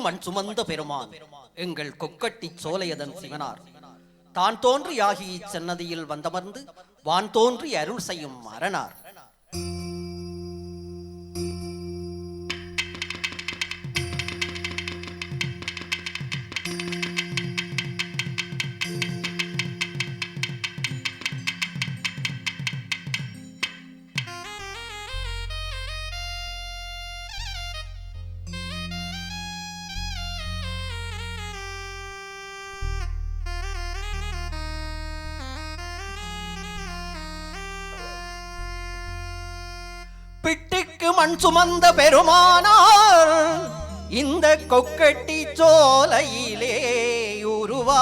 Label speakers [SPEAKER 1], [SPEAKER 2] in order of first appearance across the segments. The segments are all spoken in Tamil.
[SPEAKER 1] மண் சுமந்த பெருமான் எங்கள் கொக்கட்டி சோலையதன் சிவனார் தான் தோன்றியாகி இச்சன்னதியில் வந்தமர்ந்து வான் தோன்றி அருள் செய்யும் அரணார். பிட்டிக்கு மண் சுமந்த பெருமானார் இந்த கொக்கட்டி சோலையிலே உருவானார்.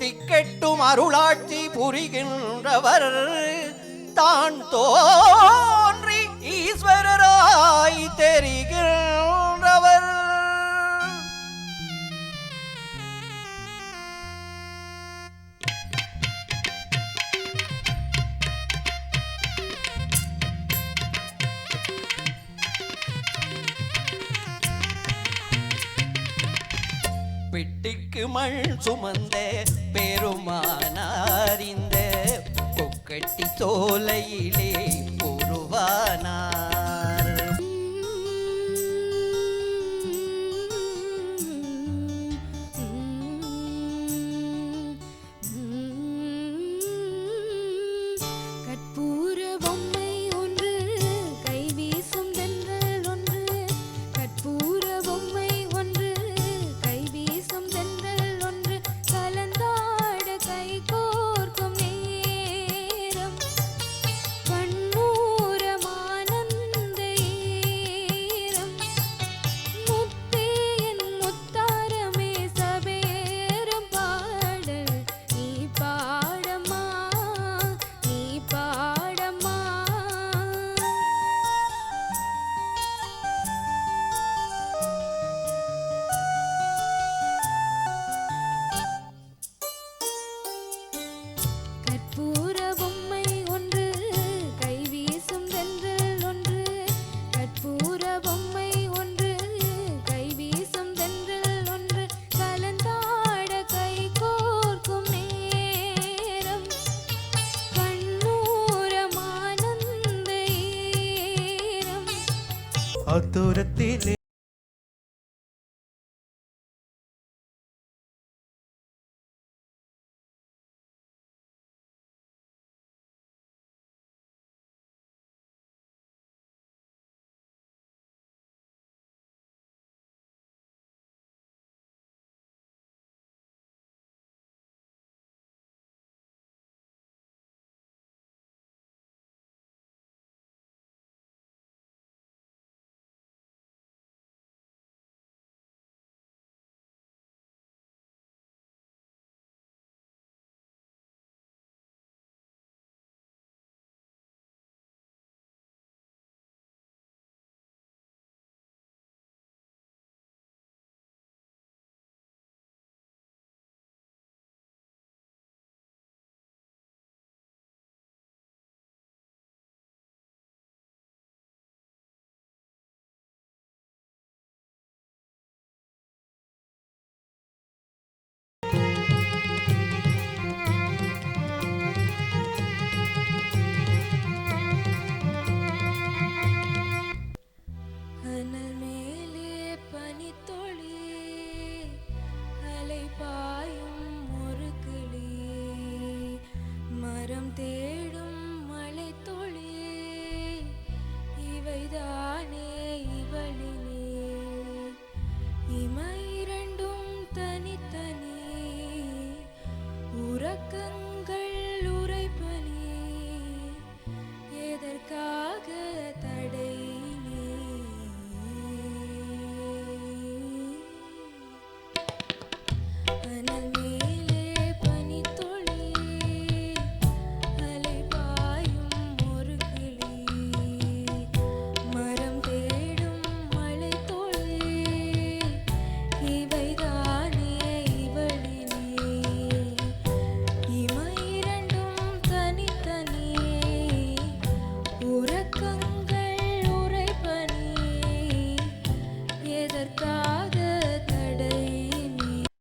[SPEAKER 1] திக்கெட்டும் அருளாட்சி புரிகின்றவர் தான் தோன்றி ஈஸ்வரராய் தெரிகின்றவர். பிட்டிக்கு மண் சுமந்த பெருமானார் இந்த கொக்கட்டி சோலையிலே உருவானார்.
[SPEAKER 2] அத்தூரத்திலே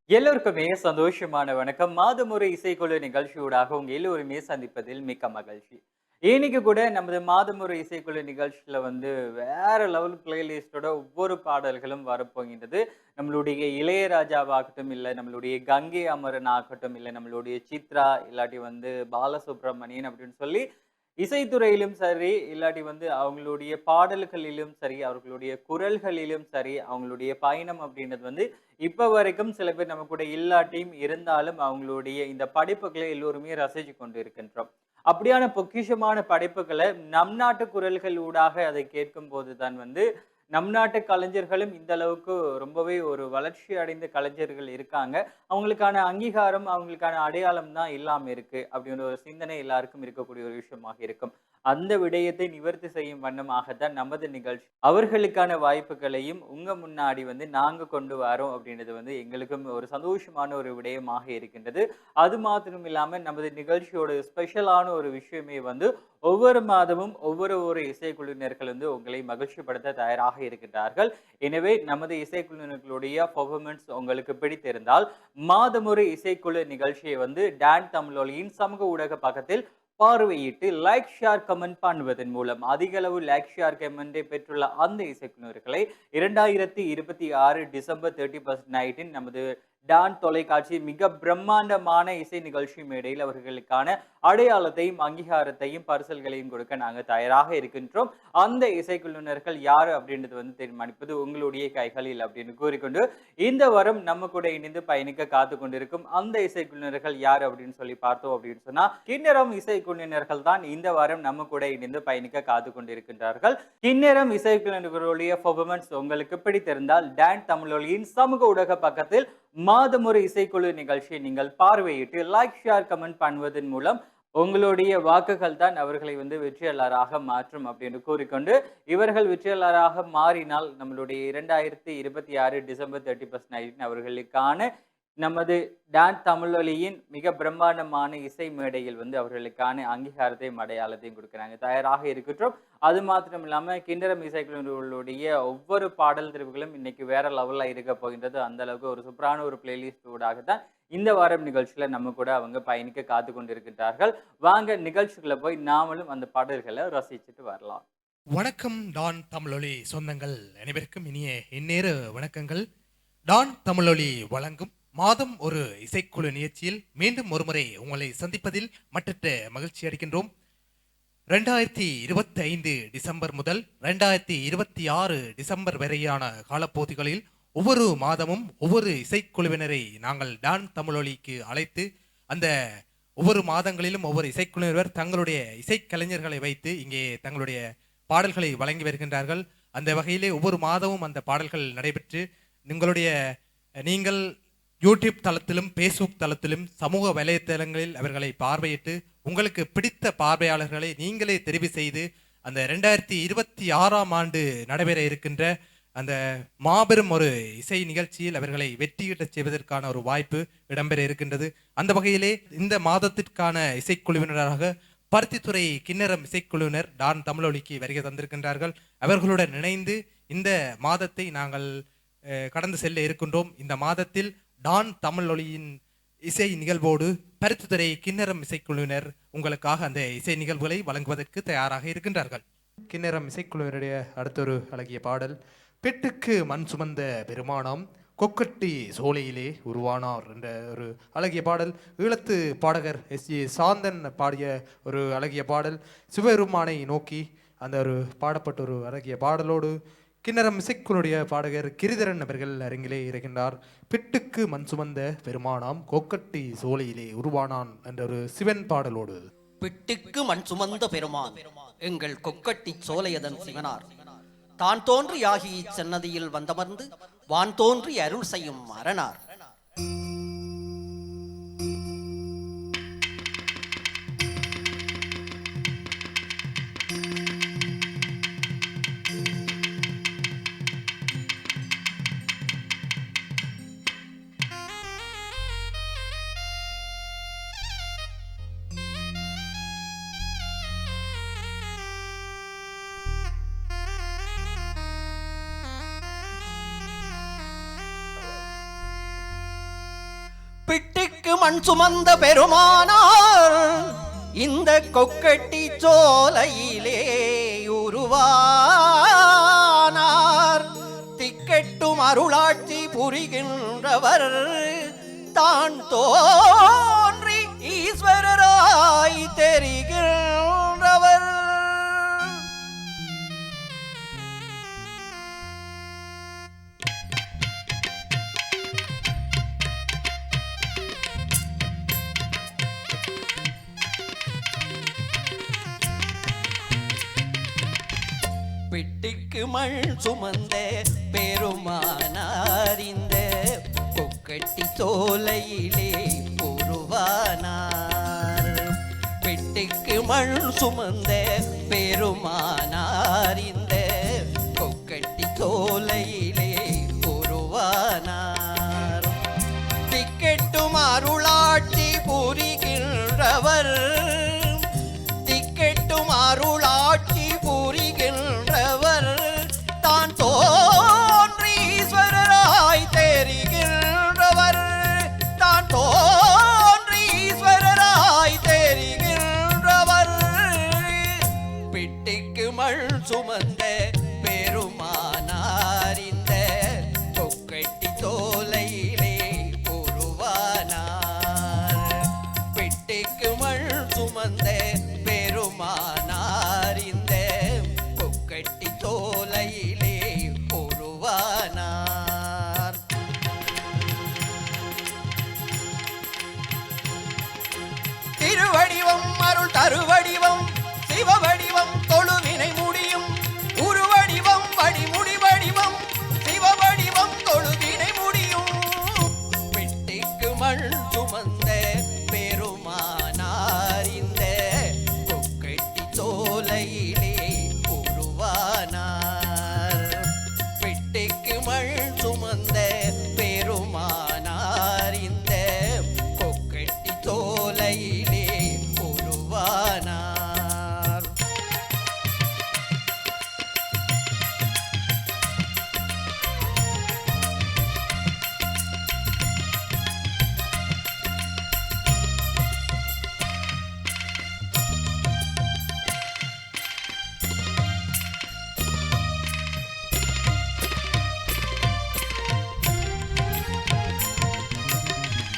[SPEAKER 2] எல்லோருக்குமே சந்தோஷமான வணக்கம். மாதம் ஒரு இசைக்குழு நிகழ்ச்சியூடாக உங்க எல்லோருமே சந்திப்பதில் மிக்க மகிழ்ச்சி. இன்னைக்கு கூட நமது மாதம் ஒரு இசைக்குழு நிகழ்ச்சியில வேற லெவல் பிளேலிஸ்டோட ஒவ்வொரு பாடல்களும் வரப்போகின்றது. நம்மளுடைய இளையராஜாவாகட்டும், இல்ல நம்மளுடைய கங்கை அமரன் ஆகட்டும், இல்ல நம்மளுடைய சித்ரா, இல்லாட்டி பாலசுப்ரமணியன் அப்படின்னு சொல்லி இசைத்துறையிலும் சரி, இல்லாட்டி அவங்களுடைய பாடல்களிலும் சரி, அவர்களுடைய குரல்களிலும் சரி, அவங்களுடைய பயணம் அப்படின்றது இப்ப வரைக்கும் சில பேர் நம்ம கூட இல்லாட்டியும் இருந்தாலும் அவங்களுடைய இந்த படைப்புகளை எல்லோருமே ரசிச்சு கொண்டு இருக்கின்றோம். அப்படியான பொக்கிஷமான படைப்புகளை நம் நாட்டு குரல்கள் ஊடாக அதை கேட்கும் போதுதான் நம் நாட்டு கலைஞர்களும் இந்த அளவுக்கு ரொம்பவே ஒரு வளர்ச்சி அடைந்த கலைஞர்கள் இருக்காங்க. அவங்களுக்கான அங்கீகாரம், அவங்களுக்கான அடையாளம் தான் இல்லாம இருக்கு. அப்படின்ற ஒரு சிந்தனை எல்லாருக்கும் இருக்கக்கூடிய ஒரு விஷயமாக இருக்கும். அந்த விடயத்தை நிவர்த்தி செய்யும் வண்ணமாகத்தான் நமது நிகழ்ச்சி. அவர்களுக்கான வாய்ப்புகளையும் உங்க முன்னாடி நாங்க கொண்டு வரோம் அப்படின்றது எங்களுக்கும் ஒரு சந்தோஷமான ஒரு விடயமாக இருக்கின்றது. அது மாத்திரம் இல்லாம நமது நிகழ்ச்சியோட ஸ்பெஷலான ஒரு விஷயமே ஒவ்வொரு மாதமும் ஒவ்வொரு இசைக்குழுவினர்கள் உங்களை மகிழ்ச்சிப்படுத்த தயாராக இருக்கின்றார்கள். எனவே நமது இசைக்குழுவினர்களுடைய பெர்ஃபார்மன்ஸ் உங்களுக்கு பிடித்திருந்தால் மாதமொரு இசைக்குழு நிகழ்ச்சியை டான் தமிழொலியின் சமூக ஊடக பக்கத்தில் பார்வையிட்டு லைக் ஷேர் கமெண்ட் பண்ணுவதன் மூலம் அதிக அளவு லைக் ஷேர் கமெண்டை பெற்றுள்ள அந்த இசைக்குழுவினர்களை 2026 டிசம்பர் 31 நைட்டின் நமது டான் தொலைக்காட்சி மிக பிரம்மாண்டமான இசை நிகழ்ச்சி மேடையில் அவர்களுக்கான அடையாளத்தையும் அங்கீகாரத்தையும் பரிசல்களையும் கொடுக்க நாங்கள் தயாராக இருக்கின்றோம். அந்த இசைக்குழுவினர்கள் யாரு அப்படின்றது தீர்மானிப்பது உங்களுடைய கைகளில் அப்படின்னு கூறிக்கொண்டு இந்த வாரம் நம்ம கூட இணைந்து பயணிக்க காத்து கொண்டிருக்கும் அந்த இசைக்குழுவினர்கள் யாரு அப்படின்னு சொல்லி பார்த்தோம் அப்படின்னு சொன்னா கிண்ணறம் இசைக்குழுவினர்கள் தான் இந்த வாரம் நம்ம கூட இணைந்து பயணிக்க காத்து கொண்டிருக்கின்றார்கள். கிண்ணறம் இசைக்குழுவினர்களுடைய பெர்ஃபார்மன்ஸ் உங்களுக்கு பிடித்திருந்தால் டான் தமிழொலியின் சமூக ஊடக பக்கத்தில் மாதமொரு இசைக்குழு நிகழ்ச்சியை நீங்கள் பார்வையிட்டு லைக் ஷேர் கமெண்ட் பண்ணுவதன் மூலம் உங்களுடைய வாக்குகள் தான் அவர்களை வெற்றியாளராக மாற்றும் அப்படின்னு கூறிக்கொண்டு இவர்கள் வெற்றியாளராக மாறினால் நம்மளுடைய 2026 டிசம்பர் 31 அவர்களுக்கான நமது டான் தமிழொலியின் மிக பிரம்மாண்டமான இசை மேடையில் அவர்களுக்கான அங்கீகாரத்தையும் அடையாளத்தையும் கொடுக்குறாங்க தயாராக இருக்கின்றோம். அது மாத்திரம் இல்லாம கிண்ணறம் இசைக்குழுவினர்களுடைய ஒவ்வொரு பாடல் தெரிவுகளும் இன்னைக்கு வேற லெவல்ல இருக்க போகின்றது. அந்த அளவுக்கு ஒரு சூப்பரான ஒரு பிளேலிஸ்ட் ஊடாகத்தான் இந்த வாரம் நிகழ்ச்சியில நம்ம கூட அவங்க பயணிக்க காத்து கொண்டிருக்கின்றார்கள். வாங்க நிகழ்ச்சிக்குள்ள போய் நாமளும் அந்த பாடல்களை ரசிச்சுட்டு வரலாம்.
[SPEAKER 3] வணக்கம் டான் தமிழொலி சொந்தங்கள் அனைவருக்கும் இனிய இந்நேர வணக்கங்கள். டான் தமிழொலி வழங்கும் மாதம் ஒரு இசைக்குழு நிகழ்ச்சியில் மீண்டும் ஒருமுறை உங்களை சந்திப்பதில் மற்றற்ற மகிழ்ச்சி அடைகின்றோம். 2025 டிசம்பர் முதல் 2026 டிசம்பர் வரையான காலப்பகுதிகளில் ஒவ்வொரு மாதமும் ஒவ்வொரு இசைக்குழுவினரை நாங்கள் டான் தமிழொலிக்கு அழைத்து அந்த ஒவ்வொரு மாதங்களிலும் ஒவ்வொரு இசைக்குழுவினர் தங்களுடைய இசைக்கலைஞர்களை வைத்து இங்கே தங்களுடைய பாடல்களை வழங்கி வருகின்றார்கள். அந்த வகையிலே ஒவ்வொரு மாதமும் அந்த பாடல்கள் நடைபெற்று நீங்கள் யூடியூப் தளத்திலும் ஃபேஸ்புக் தளத்திலும் சமூக வலைத்தளங்களில் அவர்களை பார்வையிட்டு உங்களுக்கு பிடித்த பார்வையாளர்களை நீங்களே தெரிவு செய்து அந்த 2026 ஆண்டு நடைபெற இருக்கின்ற அந்த மாபெரும் ஒரு இசை நிகழ்ச்சியில் அவர்களை வெற்றியிடச் செய்வதற்கான ஒரு வாய்ப்பு இடம்பெற இருக்கின்றது. அந்த வகையிலே இந்த மாதத்திற்கான இசைக்குழுவினராக பருத்தித்துறை கிண்ணறம் இசைக்குழுவினர் டான் தமிழொலிக்கு வருகை தந்திருக்கின்றார்கள். அவர்களுடன் இணைந்து இந்த மாதத்தை நாங்கள் கடந்து செல்ல இருக்கின்றோம். இந்த மாதத்தில் டான் தமிழொலியின் இசை நிகழ்வோடு பருத்தித்துறை கிண்ணறம் இசைக்குழுவினர் உங்களுக்காக அந்த இசை நிகழ்வுகளை வழங்குவதற்கு தயாராக இருக்கின்றார்கள். கிண்ணறம் இசைக்குழுவினருடைய அடுத்தொரு அழகிய பாடல் பெட்டுக்கு மண் சுமந்த பெருமானாம் கொக்கட்டி சோலையிலே உருவானார் என்ற ஒரு அழகிய பாடல். ஈழத்து பாடகர் எஸ்.ஜி. சாந்தன் பாடிய ஒரு அழகிய பாடல். சிவபெருமானை நோக்கி அந்த ஒரு பாடப்பட்ட ஒரு அழகிய பாடலோடு கிண்ணறம் இசைக்குழுடைய பாடகர் கிரிதரன் அவர்கள் அரங்கிலே இருக்கின்றார். பிட்டுக்கு மண் சுமந்த பெருமானாம் கொக்கட்டி சோலையிலே உருவானான் என்ற ஒரு சிவன் பாடலோடு.
[SPEAKER 1] பிட்டுக்கு மண் சுமந்த பெருமான் எங்கள் கொக்கட்டி சோலையதன் சிவனார் தான் தோன்றி ஆகி சென்னதியில் வந்தமர்ந்து வான் தோன்றி அருள் செய்யும் அரணார். மண் சுமந்த பெருமானார் இந்த கொக்கட்டி சோலையிலே உருவானார். திக்கெட்டும் அருளாட்சி புரிகின்றவர் தான் தோன்றி ஈஸ்வரராய் தெரிகின்றவர். பிட்டிக்கு மண் சுமந்த பெருமானார் இந்த கொக்கட்டி சோலையிலே உருவானார். பிட்டிக்கு மண் சுமந்த பெருமானார் இந்த கொக்கட்டி சோலையிலே உருவானார். திக்கெட்டும் அருளாட்சி புரிகின்றவர் திக்கெட்டும் அருளாட்சி புரிகின்றவர் தான் தோன்றி ஈஸ்வரராய் தெரிகின்றவர். தான் தோன்றி ஈஸ்வரராய் தெரிகின்றவர். பிட்டிக்கு மண் சுமந்த பெருமானார் இந்த கொக்கட்டி சோலையிலே உருவானார். பிட்டிக்கு மண் சுமந்த பெருமானார் இந்த கொக்கட்டி சோலையிலே உருவானார். திருவடிவம் அருள் தருவடிவம் சிவவடிவம் தொழுவினை முடியும். உருவடிவம் வடிமுடி வடிவம் சிவவடிவம் தொழுவினை முடியும். பிட்டிக்கு மண் சுமந்த பெருமானார் இந்த கொக்கட்டி சோலையிலே உருவானார். பிட்டிக்கு மண் சுமந்த பெருமானார் இந்த கொக்கட்டி சோலையிலே உருவானார்.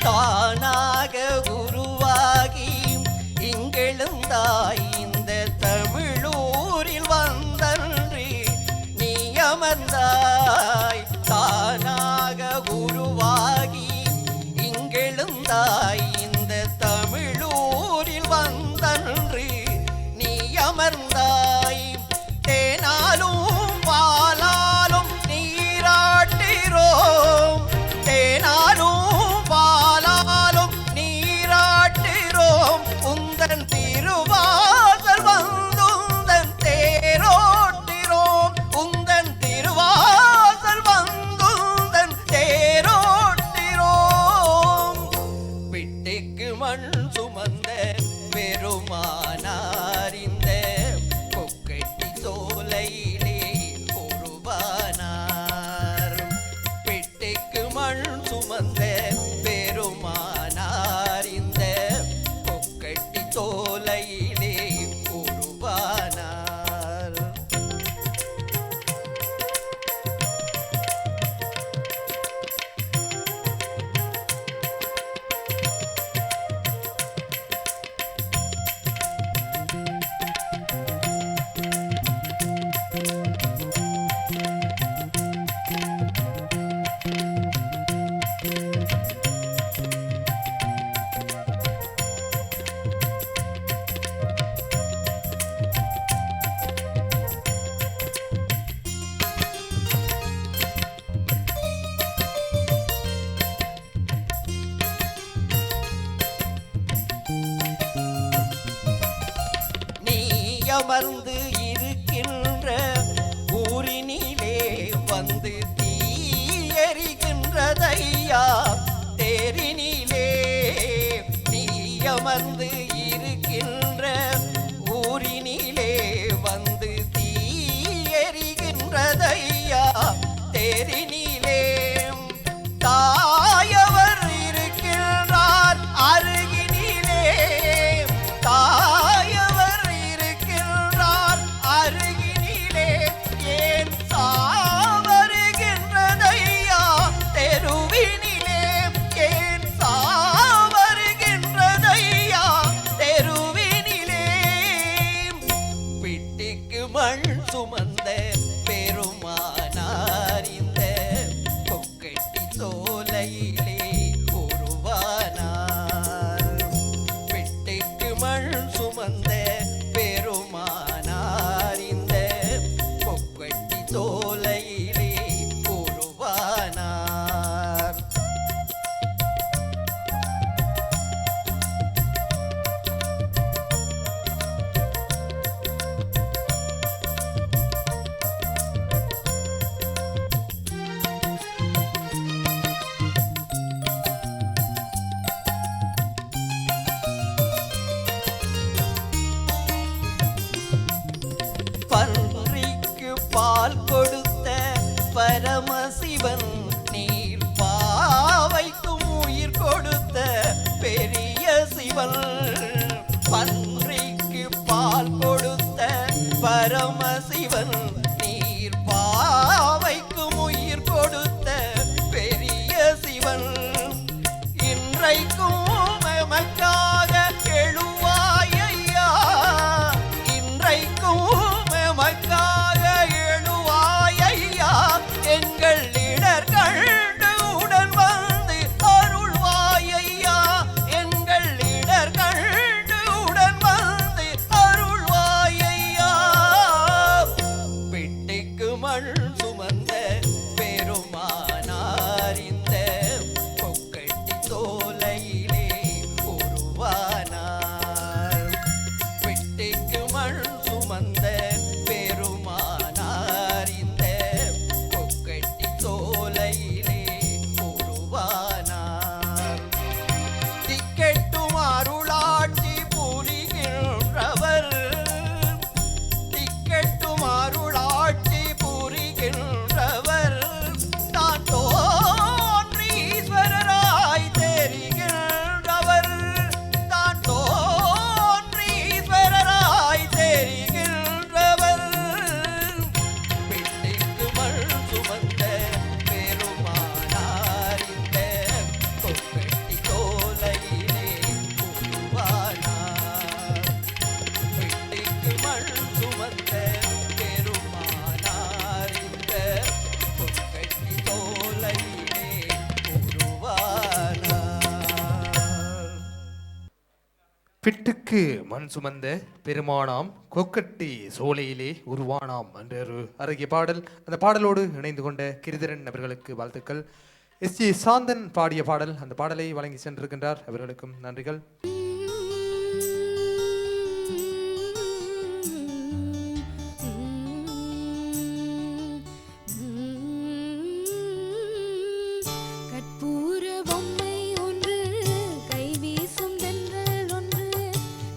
[SPEAKER 1] தானாக உருவாகி இங்கெழுந்தாய் இந்த தமிழூரில் வந்தன்றி நீ அமர்ந்தாய். தானாக உருவாகி இங்கெழுந்தாய் இந்த தமிழூரில் வந்தன்றி நீ அமர்ந்தாய். தேனாலும் பாலாலும் நீராட்டிரோம் தேனாலும் பாலாலும் நீராட்டிரோம். உந்தன் திருவாசல் வந்துந்தன் தேரோட்டிரோம். உந்தன் திருவாசல் வந்துந்தன் தேரோட்டிரோம். பிட்டிக்கு மண் சுமந்த பெருமானார் இந்த கொக்கட்டி சோலையிலே உருவானார். பிட்டிக்கு மண் சுமந்த பெருமானார் இந்த கொக்கட்டி சோலையிலே உருவானார். நீ அமர்ந்து இருக்கின்ற ஊரினிலே வந்து தீ எரிகின்றதையா தேரினிலே. நீ அமர்ந்து இருக்கின்ற ஊரினிலே வந்து தீ எரிகின்றதையா தேரினிலே. தாயவர் இருக்கின்றார் பரமசிவன் நீர் பாவைக்கும் உயிர் கொடுத்த பெரிய சிவன் பன்றிக்கு பால் கொடுத்த பரமசிவன் நீர் பாவைக்கும் உயிர் கொடுத்த பெரிய சிவன் இன்றைக்கும் எமக்காக எழுவாயையா இன்றைக்கும் எமக்காக எழுவாயையா எங்கள் இடர் கண்டு உடன் வந்து அருள்வாயையா எங்கள் இடர் கண்டு உடன் வந்து அருள்வாயையா பிட்டிக்கு மண் சுமந்த பெருமானார் இந்த கொக்கட்டி தோலையிலே உருவானார் பிட்டிக்கு மண் சுமந்த பெருமானார் இந்த கொக்கட்டி தோலையிலே உருவானார் திக்கெட்டும் அருளாட்சி புரிகின்றவர் திக்கெட்டும் அருளாட்சி புரிகின்றவர் தான் தோன்றி ஈஸ்வரராய் தெரிகின்றவர் தான் தோன்றி ஈஸ்வரராய் தெரிகின்றவர் பிட்டிக்கு மண் சுமந்த பெருமானார் இந்த கொக்கட்டி தோலையிலே உருவானார் பிட்டிக்கு மண் சுமந்த பெருமானார் இந்த கொக்கட்டி தோலையிலே உருவானார்
[SPEAKER 3] பிட்டுக்கு மண் சுமந்த பெருமானாம் கொக்கட்டி சோலையிலே உருவானாம் என்ற ஒரு அழகிய பாடல். அந்த பாடலோடு இணைந்து கொண்ட கிரிதரன் அவர்களுக்கு வாழ்த்துக்கள். எஸ்.ஜி. சாந்தன் பாடிய பாடல், அந்த பாடலை வழங்கி சென்றிருக்கின்றார். அவர்களுக்கும் நன்றிகள்.
[SPEAKER 4] கற்பூர பொம்மை ஒன்று கைவீசும் தென்றல் ஒன்று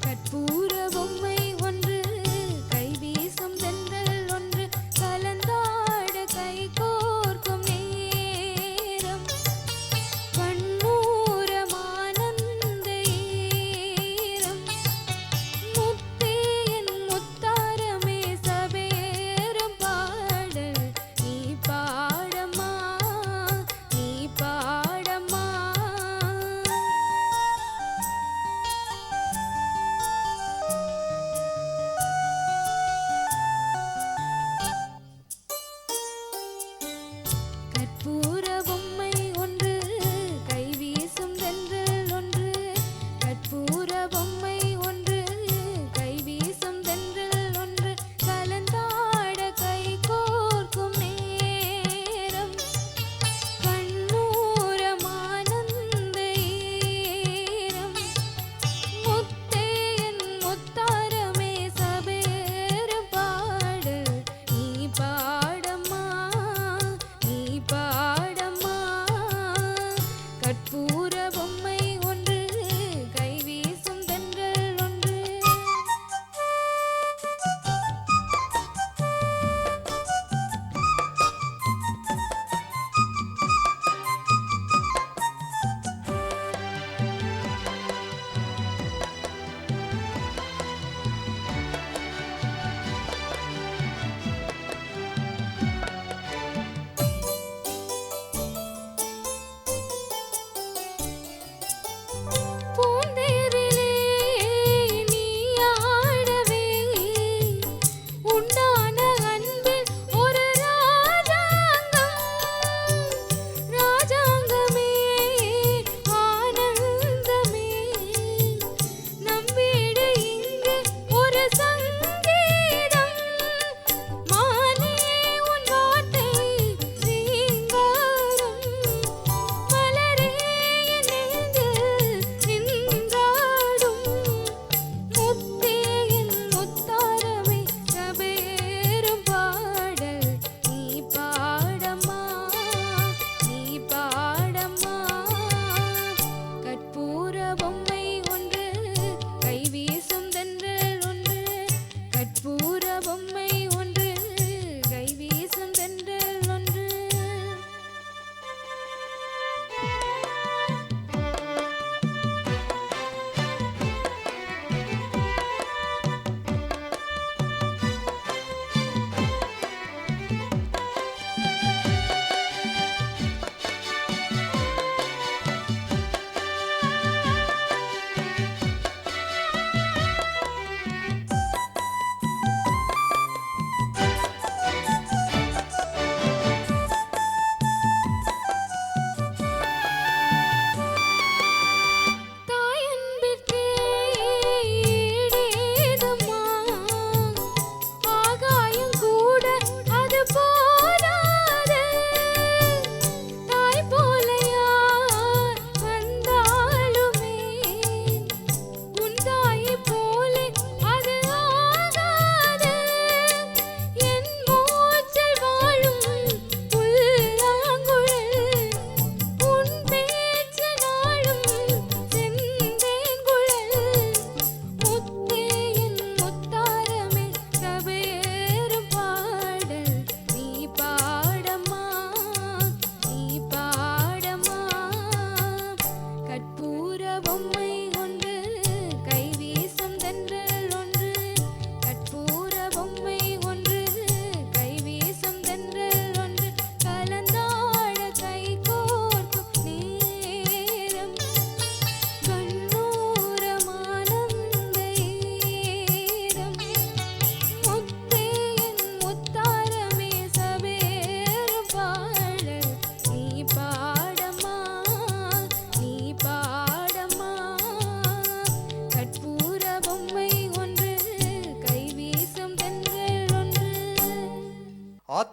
[SPEAKER 4] கற்பூர பொம்மை ஒன்று கைவீசும் தென்றல் ஒன்று கலந்தாட கை கோர்க்கும் நேரம் கண்ணூரமானந்த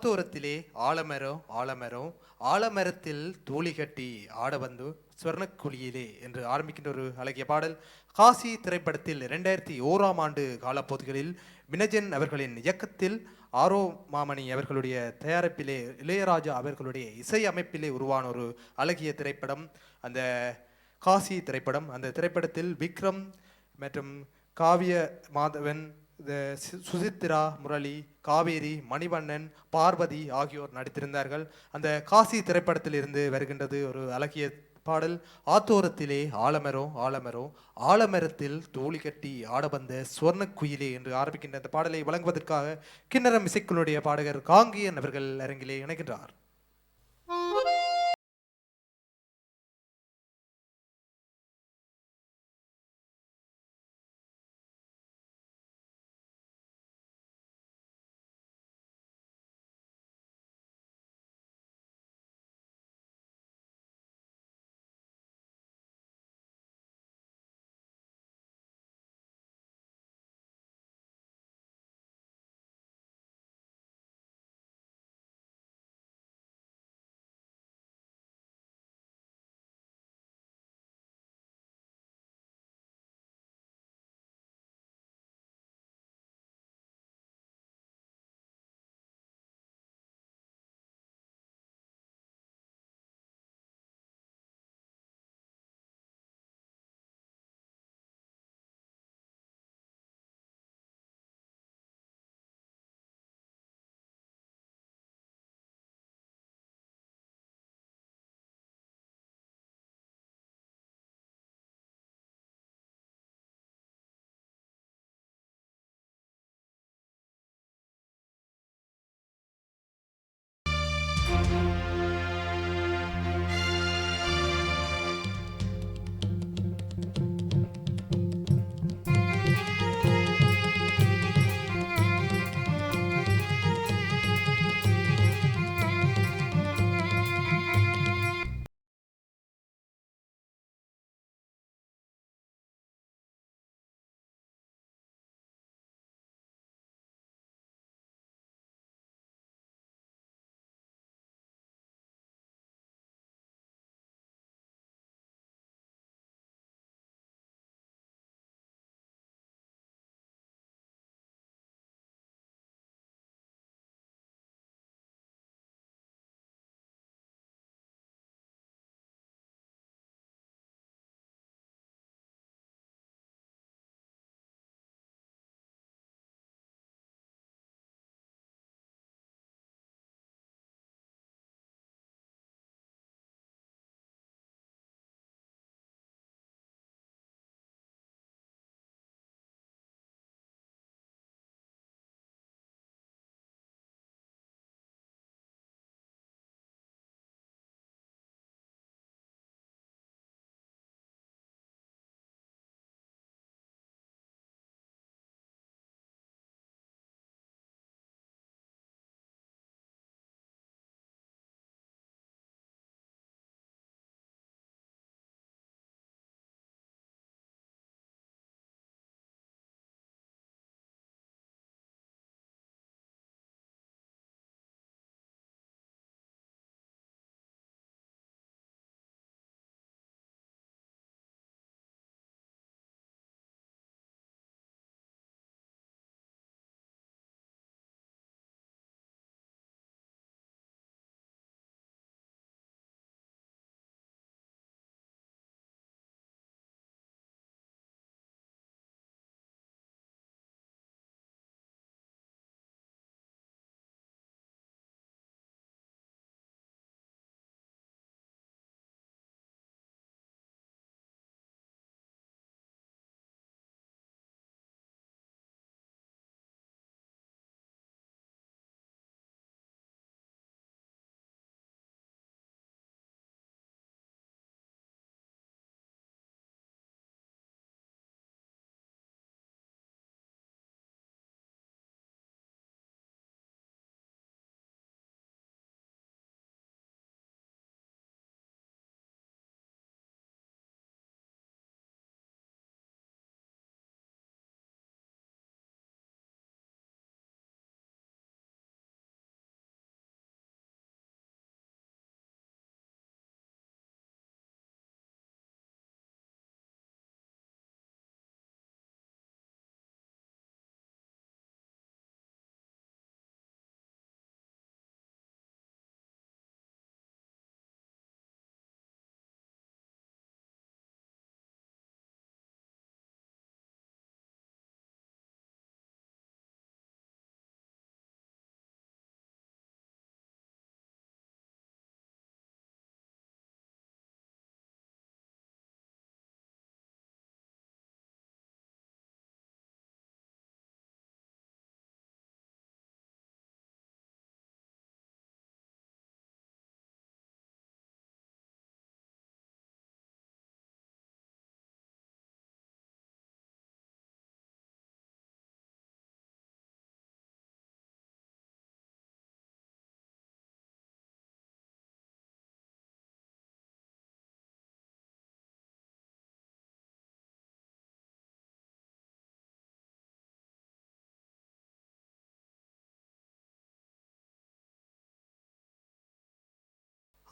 [SPEAKER 3] ஆத்தோரத்திலே ஆலமரம் ஆலமரம் ஆலமரத்தில் தூளி கட்டி ஆட வந்து ஸ்வர்ணக்குழியிலே என்று ஆரம்பிக்கின்ற ஒரு அழகிய பாடல் காசி திரைப்படத்தில் 2001ஆம் ஆண்டு காலப்பகுதிகளில் வினஜன் அவர்களின் இயக்கத்தில் ஆரோ மாமணி அவர்களுடைய தயாரிப்பிலே இளையராஜா அவர்களுடைய இசை அமைப்பிலே உருவான ஒரு அழகிய திரைப்படம் அந்த காசி திரைப்படம். அந்த திரைப்படத்தில் விக்ரம் மற்றும் காவிய மாதவன், சுசித்ரா முரளி, காவேரி, மணிவண்ணன், பார்வதி ஆகியோர் நடித்திருந்தார்கள். அந்த காசி திரைப்படத்தில் இருந்து வருகின்றது ஒரு அழகிய பாடல். ஆத்தோரத்திலே ஆலமரம் ஆலமரம் ஆலமரத்தில் தூளி கட்டி ஆட வந்த சுவர்ண குயிலே என்று ஆரம்பிக்கின்ற அந்த பாடலை வழங்குவதற்காக கிண்ணறம் இசைக்குழுடைய பாடகர் காங்கியன் அவர்கள் அரங்கிலே இணைகின்றார்.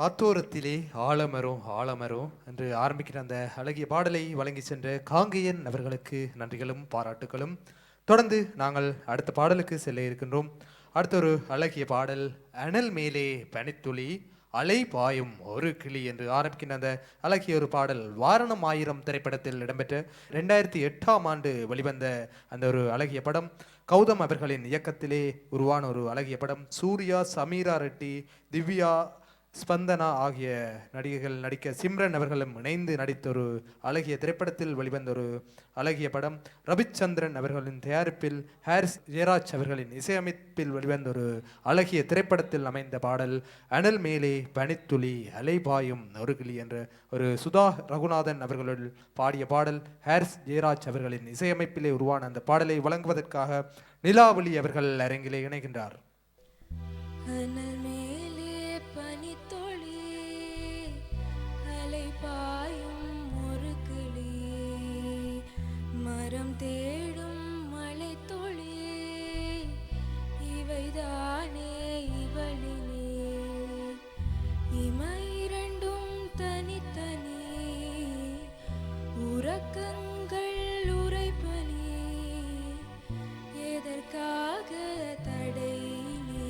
[SPEAKER 3] ஆத்தோரத்திலே ஆலமரம் ஆலமரம் என்று ஆரம்பிக்கிற அந்த அழகிய பாடலை வழங்கி சென்ற காங்கேயன் அவர்களுக்கு நன்றிகளும் பாராட்டுகளும். தொடர்ந்து நாங்கள் அடுத்த பாடலுக்கு செல்ல இருக்கின்றோம். அடுத்த ஒரு அழகிய பாடல் அனல் மேலே பனித்துளி அலை பாயும் ஒரு கிளி என்று ஆரம்பிக்கின்ற அந்த அழகிய ஒரு பாடல் வாரணம் ஆயிரம் திரைப்படத்தில் இடம்பெற்ற 2008ஆம் ஆண்டு வெளிவந்த அந்த ஒரு அழகிய படம். கௌதம் அவர்களின் இயக்கத்திலே உருவான ஒரு அழகிய படம். சூர்யா, சமீரா ரெட்டி, திவ்யா, ஸ்பந்தனா ஆகிய நடிகைகள் நடிக்க சிம்ரன் அவர்களும் இணைந்து நடித்த ஒரு அழகிய திரைப்படத்தில் வெளிவந்த ஒரு அழகிய படம். ரவிச்சந்திரன் அவர்களின் தயாரிப்பில் ஹாரிஸ் ஜெயராஜ் அவர்களின் இசையமைப்பில் வெளிவந்த ஒரு அழகிய திரைப்படத்தில் அமைந்த பாடல் அனல் மேலே பனித்துளி அலைபாயும் நொறுகிளி என்ற ஒரு சுதா ரகுநாதன் அவர்கள் பாடிய பாடல். ஹாரிஸ் ஜெயராஜ் அவர்களின் இசையமைப்பிலே உருவான அந்த பாடலை வழங்குவதற்காக நிலாவளி அவர்கள் அரங்கிலே இணைகின்றார்.
[SPEAKER 4] அனல் மேலே பனித்துளி அலை பாயும் ஒரு கிளி மரம் தேடும் மழை துளி இவைதானே இவளினே இமை இரண்டும் தனித்தனி உறக்கங்கள் உரைப்பனி எதற்காக தடை நீ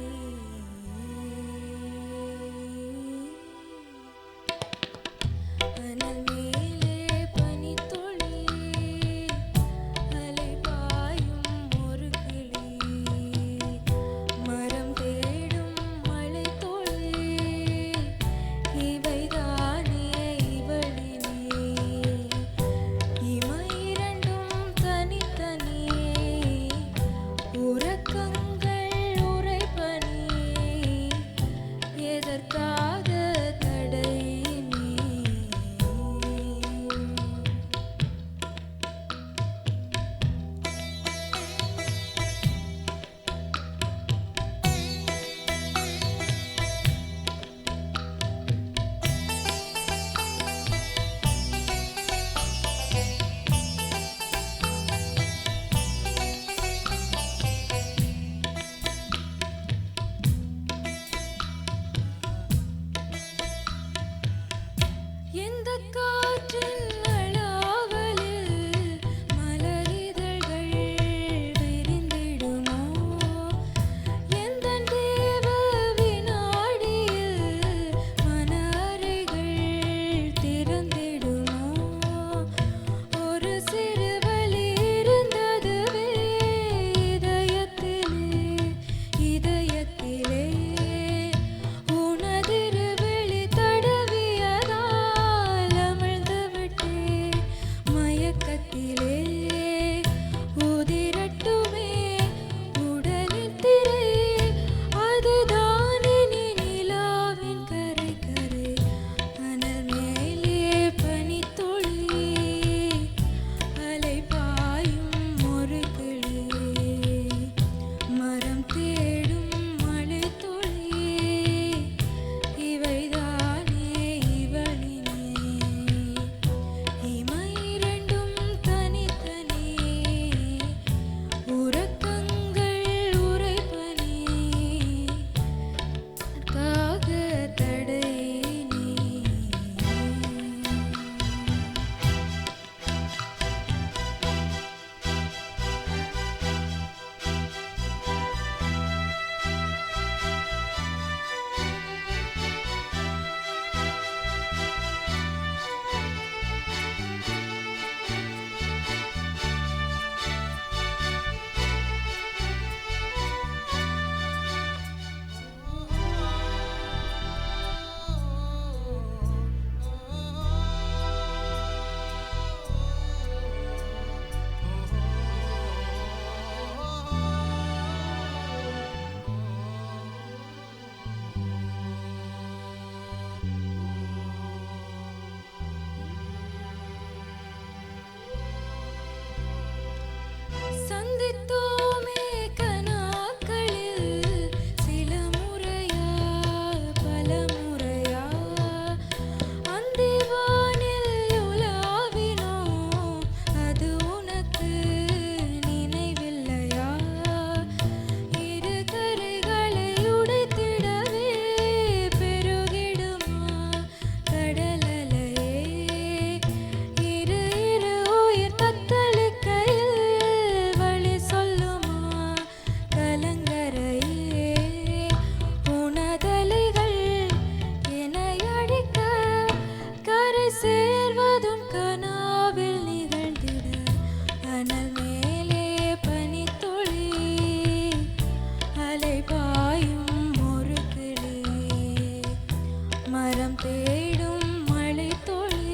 [SPEAKER 4] மரம் தேடும் மழை துளி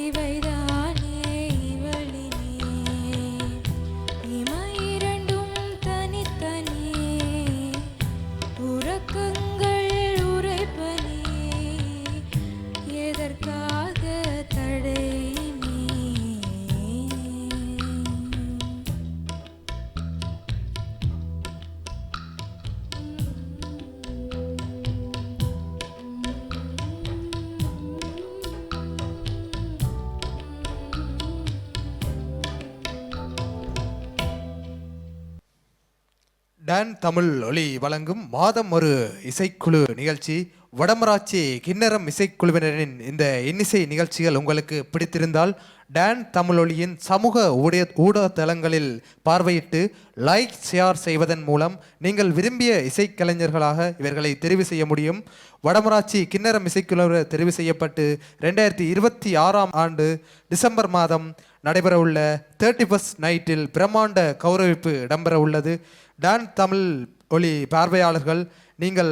[SPEAKER 4] இவைதானே இவளினே இமை இரண்டும் தனித்தனி உறக்கங்கள் உரைப்பனி எதற்காக தடை நீ
[SPEAKER 3] டான் தமிழ் ஒலி வழங்கும் மாதம் ஒரு இசைக்குழு நிகழ்ச்சி. வடமராட்சி கிண்ணறம் இசைக்குழுவினரின் இந்த இன்னிசை நிகழ்ச்சிகள் உங்களுக்கு பிடித்திருந்தால் டான் தமிழொலியின் சமூக ஊடகத்தளங்களில் பார்வையிட்டு லைக் ஷேர் செய்வதன் மூலம் நீங்கள் விரும்பிய இசைக்கலைஞர்களாக இவர்களை தெரிவு செய்ய முடியும். வடமராட்சி கிண்ணறம் இசைக்குழு தெரிவு செய்யப்பட்டு 2026ஆம் ஆண்டு டிசம்பர் மாதம் நடைபெறவுள்ள 31st நைட்டில் பிரம்மாண்ட கௌரவிப்பு இடம்பெற உள்ளது. டான் தமிழ் ஒலி பார்வையாளர்கள் நீங்கள்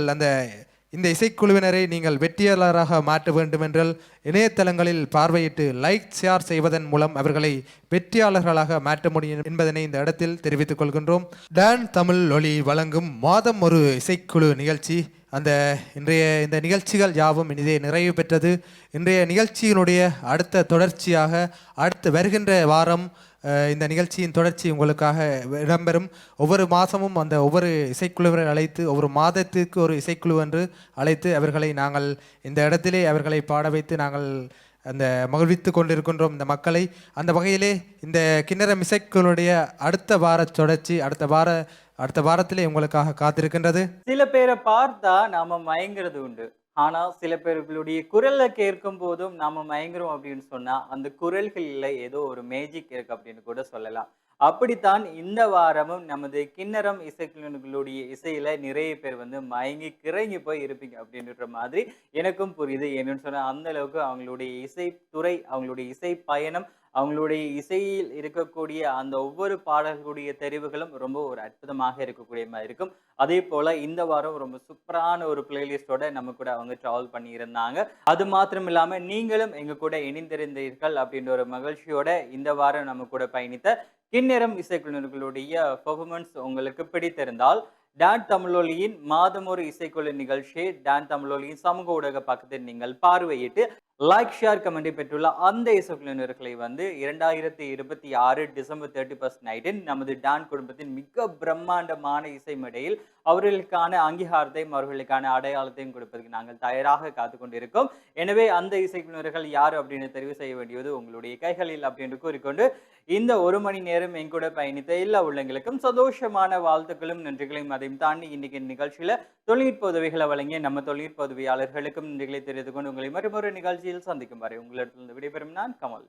[SPEAKER 3] இந்த இசைக்குழுவினரை நீங்கள் வெற்றியாளராக மாற்ற வேண்டுமென்றால் இணையதளங்களில் பார்வையிட்டு லைக் ஷேர் செய்வதன் மூலம் அவர்களை வெற்றியாளர்களாக மாற்ற முடியும் என்பதனை இந்த இடத்தில் தெரிவித்துக் கொள்கின்றோம். டான் தமிழ் ஒலி வழங்கும் மாதம் ஒரு இசைக்குழு நிகழ்ச்சி இன்றைய இந்த நிகழ்ச்சிகள் யாவும் இனிதே நிறைவு பெற்றது. இன்றைய நிகழ்ச்சியினுடைய அடுத்த தொடர்ச்சியாக அடுத்து வருகின்ற வாரம் இந்த நிகழ்ச்சியின் தொடர்ச்சி உங்களுக்காக இடம்பெறும். ஒவ்வொரு மாதமும் ஒவ்வொரு இசைக்குழுவை அழைத்து ஒவ்வொரு மாதத்துக்கு ஒரு இசைக்குழு என்று அழைத்து அவர்களை நாங்கள் இந்த இடத்திலே அவர்களை பாட வைத்து நாங்கள் மகிழ்வித்து கொண்டிருக்கின்றோம் இந்த மக்களை. அந்த வகையிலே இந்த கிண்ணறம் இசைக்குழுடைய அடுத்த வார தொடர்ச்சி அடுத்த வாரத்திலே உங்களுக்காக காத்திருக்கின்றது.
[SPEAKER 2] சில பேரை பார்த்தா நாம மயங்கிறது உண்டு. ஆனா சில பேர்களுடைய குரலை கேட்கும் போதும் நாம மயங்குறோம் அப்படின்னு சொன்னா அந்த குரல்களில் ஏதோ ஒரு மேஜிக் இருக்கு அப்படின்னு கூட சொல்லலாம். அப்படித்தான் இந்த வாரமும் நமது கிண்ணறம் இசைக்குழுக்களுடைய இசையில நிறைய பேர் மயங்கி கிறங்கி போய் இருப்பீங்க அப்படின்ற மாதிரி எனக்கும் புரியுது. என்னன்னு சொன்னா அந்த அளவுக்கு அவங்களுடைய இசைத்துறை, அவங்களுடைய இசை பயணம், அவங்களுடைய இசையில் இருக்கக்கூடிய அந்த ஒவ்வொரு பாடல்களுடைய தெரிவுகளும் ரொம்ப ஒரு அற்புதமாக இருக்கக்கூடிய மாதிரி இருக்கும். அதே போல இந்த வாரம் ரொம்ப சூப்பரான ஒரு பிளேலிஸ்டோட நம்ம கூட அவங்க டிராவல் பண்ணி இருந்தாங்க. அது மாத்திரம் இல்லாம நீங்களும் எங்க கூட இணைந்திருந்தீர்கள் அப்படின்ற ஒரு மகிழ்ச்சியோட இந்த வாரம் நம்ம கூட பயணித்த கிண்ணறம் இசைக்குழுக்களுடைய பெர்ஃபார்மன்ஸ் உங்களுக்கு பிடித்திருந்தால் டான் தமிழொலியின் மாதம் ஒரு இசைக்குழு நிகழ்ச்சி டான் தமிழொலியின் சமூக ஊடக பக்கத்தில் நீங்கள் பார்வையிட்டு லைக் ஷேர் கமெண்டை பெற்றுள்ள அந்த இசைக்குழுவினர்களை 2026 டிசம்பர் 31st நைட்டில் நமது டான் குடும்பத்தின் மிக பிரம்மாண்டமான இசை மேடையில் அவர்களுக்கான அங்கீகாரத்தையும் அவர்களுக்கான அடையாளத்தையும் கொடுப்பதற்கு நாங்கள் தயாராக காத்து கொண்டிருக்கோம். எனவே அந்த இசைக்குழுவினர்கள் யார் அப்படின்னு தெரிவு செய்ய வேண்டியது உங்களுடைய கைகளில் அப்படின்னு கூறிக்கொண்டு இந்த ஒரு மணி நேரம் எங்கூட பயணித்த எல்லா உள்ளங்களுக்கும் சந்தோஷமான வாழ்த்துக்களும் நன்றிகளையும் அதையும் தாண்டி இன்னைக்கு நிகழ்ச்சியில தொழில்நுட்ப உதவிகளை வழங்கிய நம்ம தொழில்நுட்ப உதவியாளர்களுக்கும் நன்றிகளை தெரிவித்துக் கொண்டு உங்களை மற்றொரு நிகழ்ச்சியில் சந்திக்கும் வரை உங்களிடத்திலிருந்து விடைபெறும் நான் கமல்.